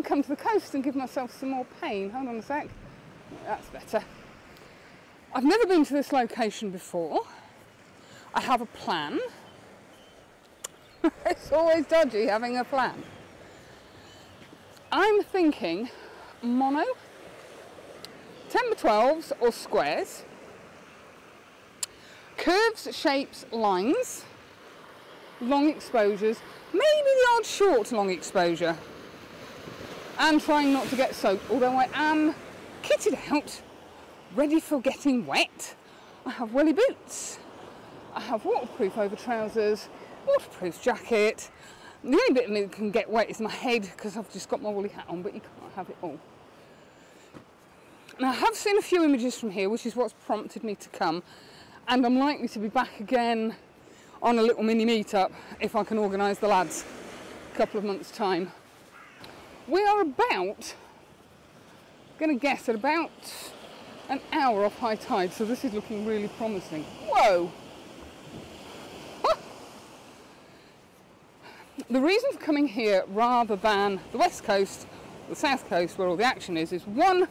come to the coast and give myself some more pain. Hold on a sec. That's better. I've never been to this location before. I have a plan. It's always dodgy having a plan. I'm thinking mono, 10x12s or squares, curves, shapes, lines, long exposures, maybe the odd short long exposure, and trying not to get soaked, although I am kitted out, ready for getting wet. I have welly boots, I have waterproof over trousers, waterproof jacket. The only bit of me that can get wet is my head because I've just got my woolly hat on, but you can't have it all. Now I have seen a few images from here, which is what's prompted me to come, and I'm likely to be back again on a little mini meetup if I can organise the lads a couple of months' time. We are about, going to guess, at about an hour off high tide, so this is looking really promising. Whoa! The reason for coming here rather than the west coast, the south coast where all the action is one,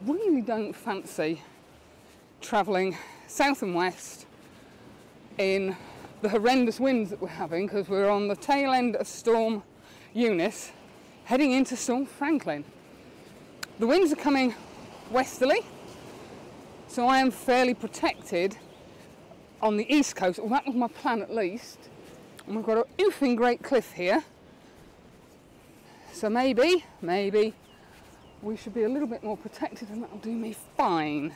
really don't fancy travelling south and west in the horrendous winds that we're having, because we're on the tail end of Storm Eunice heading into Storm Franklin. The winds are coming westerly, so I am fairly protected on the east coast, or that was my plan at least. And we've got an oofing great cliff here, so maybe we should be a little bit more protected, and that'll do me fine.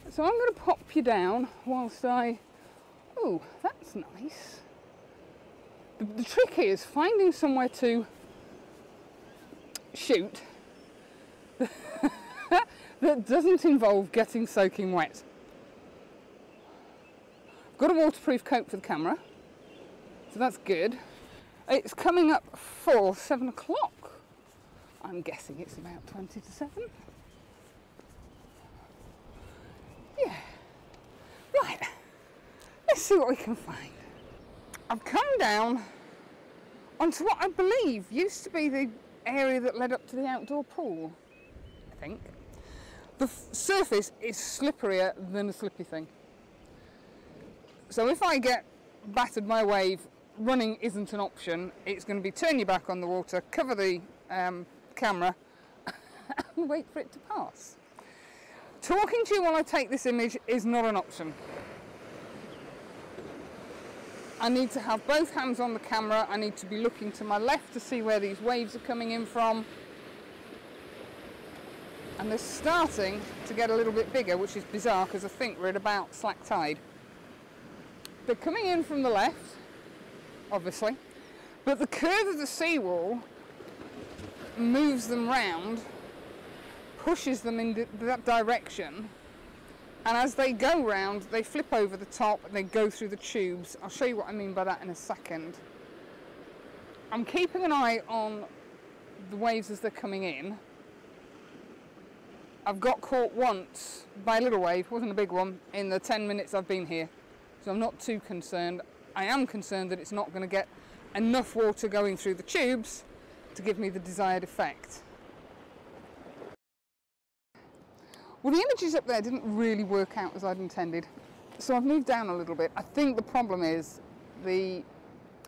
So I'm going to pop you down whilst oh, that's nice. The trick is finding somewhere to shoot that doesn't involve getting soaking wet. I've got a waterproof coat for the camera, so that's good. It's coming up for 7 o'clock. I'm guessing it's about 20 to 7. Yeah. Right. Let's see what we can find. I've come down onto what I believe used to be the area that led up to the outdoor pool, I think. The surface is slipperier than a slippy thing. So if I get battered by a wave, running isn't an option. It's going to be turn your back on the water, cover the camera and wait for it to pass. Talking to you while I take this image is not an option. I need to have both hands on the camera. I need to be looking to my left to see where these waves are coming in from. And they're starting to get a little bit bigger, which is bizarre because I think we're at about slack tide. They're coming in from the left, obviously, but the curve of the seawall moves them round, pushes them in that direction, and as they go round, they flip over the top and they go through the tubes. I'll show you what I mean by that in a second. I'm keeping an eye on the waves as they're coming in. I've got caught once by a little wave, it wasn't a big one, in the 10 minutes I've been here, so I'm not too concerned. I am concerned that it's not going to get enough water going through the tubes to give me the desired effect. Well, the images up there didn't really work out as I'd intended, so I've moved down a little bit. I think the problem is the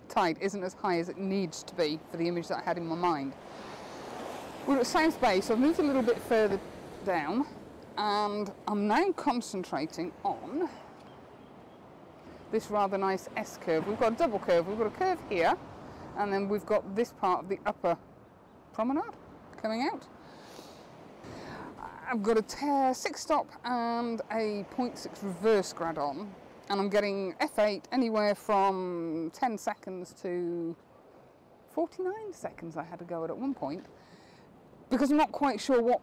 tide isn't as high as it needs to be for the image that I had in my mind. We're at South Bay, so I've moved a little bit further down, and I'm now concentrating on this rather nice S-curve. We've got a double curve. We've got a curve here, and then we've got this part of the upper promenade coming out. I've got a 6-stop and a 0.6 reverse grad on, and I'm getting F8 anywhere from 10 seconds to 49 seconds I had to go at one point, because I'm not quite sure what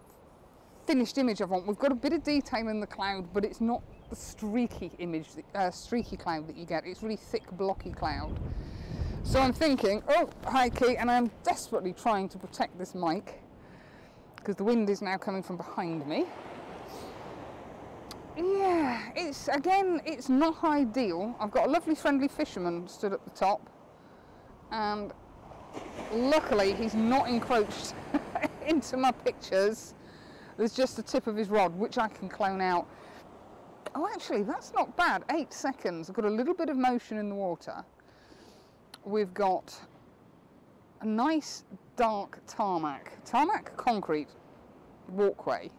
finished image I want. We've got a bit of detail in the cloud, but it's not the streaky image, streaky cloud that you get. It's really thick, blocky cloud. So I'm thinking, oh, highkey, and I'm desperately trying to protect this mic because the wind is now coming from behind me. Yeah, it's not ideal. I've got a lovely friendly fisherman stood at the top, and Luckily, he's not encroached into my pictures. There's just the tip of his rod, which I can clone out. Oh, actually, that's not bad. 8 seconds. I've got a little bit of motion in the water. We've got a nice dark tarmac concrete walkway,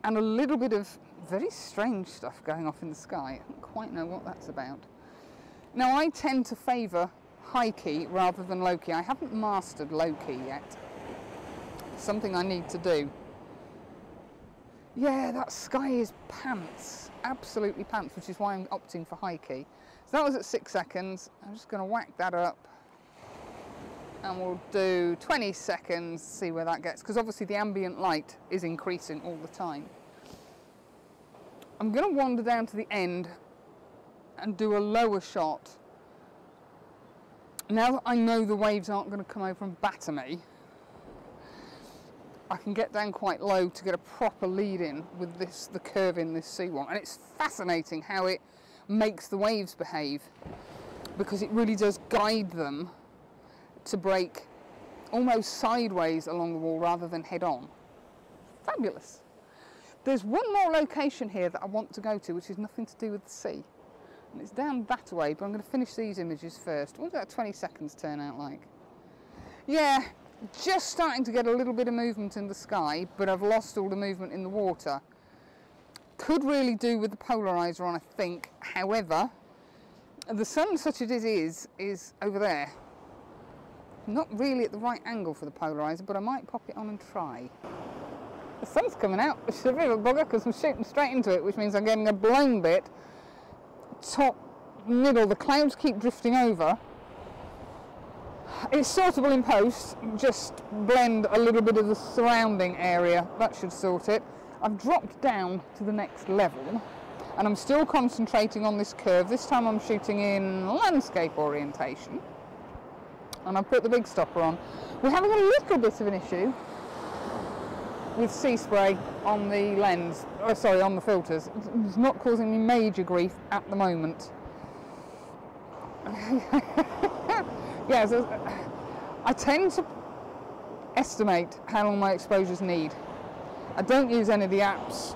and a little bit of very strange stuff going off in the sky. I don't quite know what that's about. Now, I tend to favour highkey rather than low key. I haven't mastered low key yet. Something I need to do. Yeah, that sky is pants, absolutely pants, which is why I'm opting for highkey. So that was at 6 seconds. I'm just going to whack that up, and we'll do 20 seconds, see where that gets, because obviously the ambient light is increasing all the time. I'm going to wander down to the end and do a lower shot. Now that I know the waves aren't going to come over and batter me, I can get down quite low to get a proper lead in with this, the curve in this seawall. And it's fascinating how it makes the waves behave, because it really does guide them to break almost sideways along the wall rather than head on. Fabulous. There's one more location here that I want to go to, which is nothing to do with the sea. And it's down that way, but I'm going to finish these images first. What does that 20 seconds turn out like? Yeah, just starting to get a little bit of movement in the sky, but I've lost all the movement in the water. Could really do with the polarizer on, I think. However, the sun, such as it is over there. Not really at the right angle for the polarizer, but I might pop it on and try. The sun's coming out, which is a bit of a bugger because I'm shooting straight into it, which means I'm getting a blown bit. Top, middle, the clouds keep drifting over. It's sortable in post, just blend a little bit of the surrounding area, that should sort it. I've dropped down to the next level, and I'm still concentrating on this curve. This time I'm shooting in landscape orientation, and I've put the big stopper on. We're having a little bit of an issue with sea spray on the lens, sorry, on the filters. It's not causing me major grief at the moment. Yeah, so I tend to estimate how long my exposures need. I don't use any of the apps.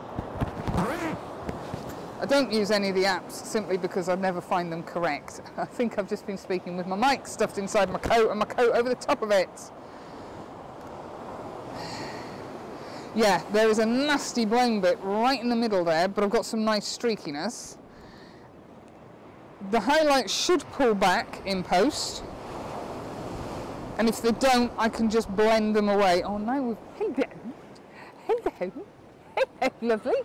Simply because I never find them correct. I think I've just been speaking with my mic stuffed inside my coat and my coat over the top of it. Yeah, there is a nasty blown bit right in the middle there, but I've got some nice streakiness. The highlights should pull back in post, and if they don't, I can just blend them away. Oh no, hello, lovely.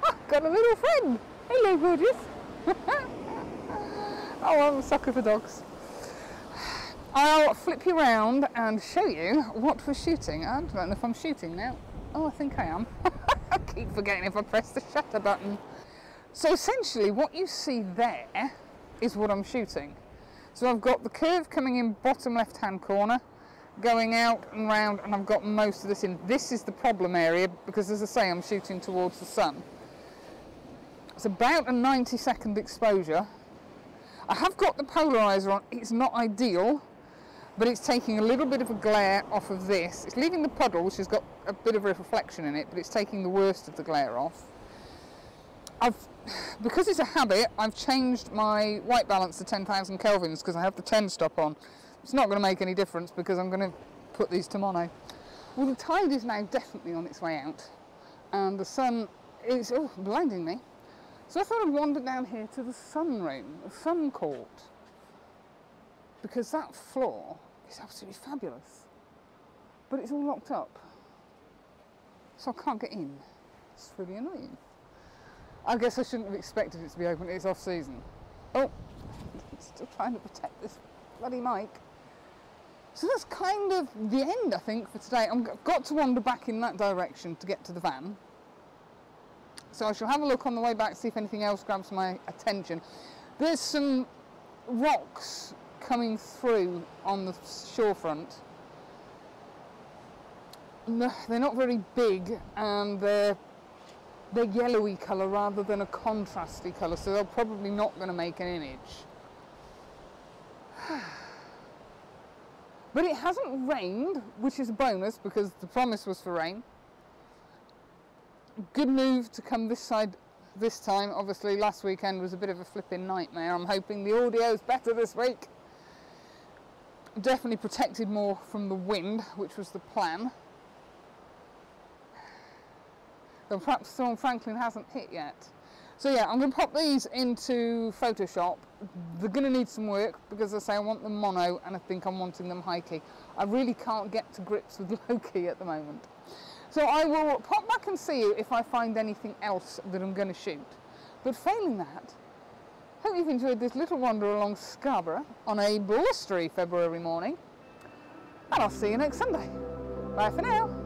I've got a little friend. Hello, gorgeous. Oh, I'm a sucker for dogs. I'll flip you around and show you what we're shooting. I don't know if I'm shooting now. Oh, I think I am. I keep forgetting if I press the shutter button. So essentially what you see there is what I'm shooting. So I've got the curve coming in bottom left hand corner, going out and round, and I've got most of this in. This is the problem area because, as I say, I'm shooting towards the sun. It's about a 90-second exposure. I have got the polarizer on. It's not ideal, but it's taking a little bit of a glare off of this. It's leaving the puddle, which has got a bit of a reflection in it, but it's taking the worst of the glare off. Because it's a habit, I've changed my white balance to 10,000 kelvins because I have the 10 stop on. It's not going to make any difference because I'm going to put these to mono. Well, the tide is now definitely on its way out, and the sun is blinding me. So I thought I'd wander down here to the sunroom, the sun court, because that floor is absolutely fabulous, but it's all locked up, so I can't get in. It's really annoying. I guess I shouldn't have expected it to be open. It's off season. Oh, I'm still trying to protect this bloody mic. So that's kind of the end, I think, for today. I've got to wander back in that direction to get to the van. So I shall have a look on the way back, see if anything else grabs my attention. There's some rocks coming through on the shorefront. They're not very big, and they're yellowy colour rather than a contrasty colour, so they're probably not going to make an image. But it hasn't rained, which is a bonus because the promise was for rain. Good move to come this side this time. Obviously last weekend was a bit of a flipping nightmare. I'm hoping the audio is better this week. Definitely protected more from the wind, which was the plan. Though perhaps Storm Franklin hasn't hit yet. So yeah, I'm going to pop these into Photoshop. They're going to need some work because I say I want them mono and I think I'm wanting them high key. I really can't get to grips with low key at the moment. So I will pop back and see you if I find anything else that I'm going to shoot. But failing that, hope you've enjoyed this little wander along Scarborough on a blustery February morning. And I'll see you next Sunday. Bye for now.